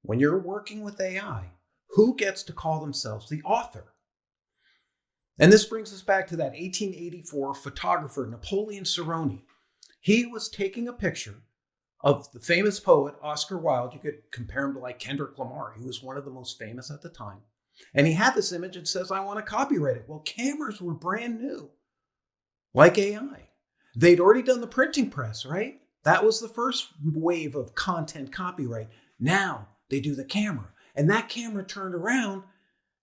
when you're working with AI, who gets to call themselves the author? And this brings us back to that 1884 photographer, Napoleon Sarony. He was taking a picture of the famous poet, Oscar Wilde. You could compare him to like Kendrick Lamar. He was one of the most famous at the time. And he had this image and says, I want to copyright it. Well, cameras were brand new, like AI. They'd already done the printing press, right? That was the first wave of content copyright. Now they do the camera. And that camera turned around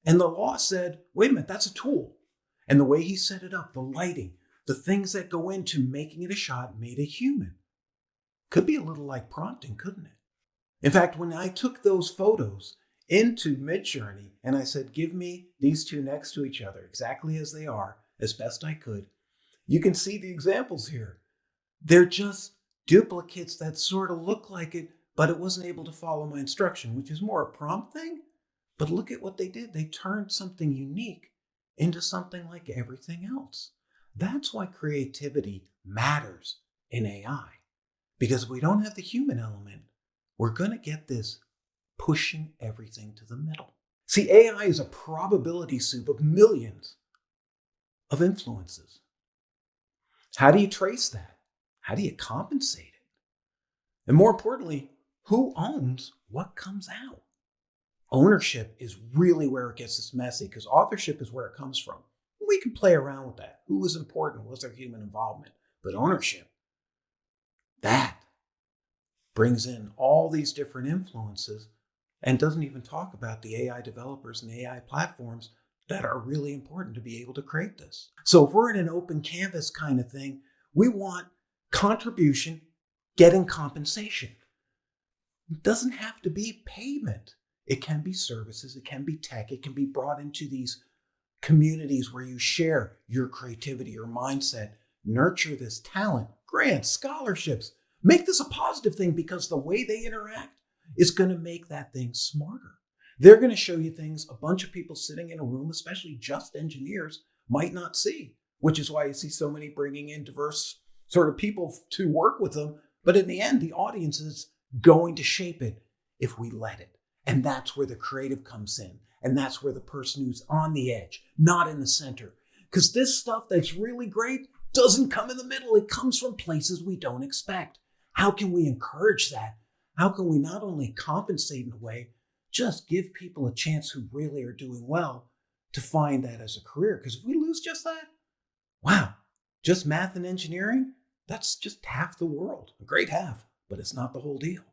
and the law said, wait a minute, that's a tool. And the way he set it up, the lighting, the things that go into making it a shot made it human. Could be a little like prompting, couldn't it? In fact, when I took those photos into Midjourney and I said, give me these two next to each other exactly as they are, as best I could, you can see the examples here. They're just duplicates that sort of look like it, but it wasn't able to follow my instruction, which is more a prompt thing. But look at what they did. They turned something unique into something like everything else. That's why creativity matters in AI. Because if we don't have the human element, we're going to get this pushing everything to the middle. See, AI is a probability soup of millions of influences. How do you trace that? How do you compensate it? And more importantly, who owns what comes out? Ownership is really where it gets this messy, because authorship is where it comes from. We can play around with that. Who was important? Was there human involvement? But ownership, that brings in all these different influences and doesn't even talk about the AI developers and the AI platforms that are really important to be able to create this. So if we're in an open canvas kind of thing, we want contribution, getting compensation. It doesn't have to be payment. It can be services, it can be tech, it can be brought into these communities where you share your creativity, your mindset, nurture this talent, grants, scholarships. Make this a positive thing, because the way they interact is going to make that thing smarter. They're going to show you things a bunch of people sitting in a room, especially just engineers, might not see, which is why you see so many bringing in diverse sort of people to work with them. But in the end, the audience is going to shape it if we let it. And that's where the creative comes in. And that's where the person who's on the edge, not in the center. Because this stuff that's really great doesn't come in the middle. It comes from places we don't expect. How can we encourage that? How can we not only compensate in a way, just give people a chance who really are doing well to find that as a career? Because if we lose just that, wow, just math and engineering, that's just half the world, a great half, but it's not the whole deal.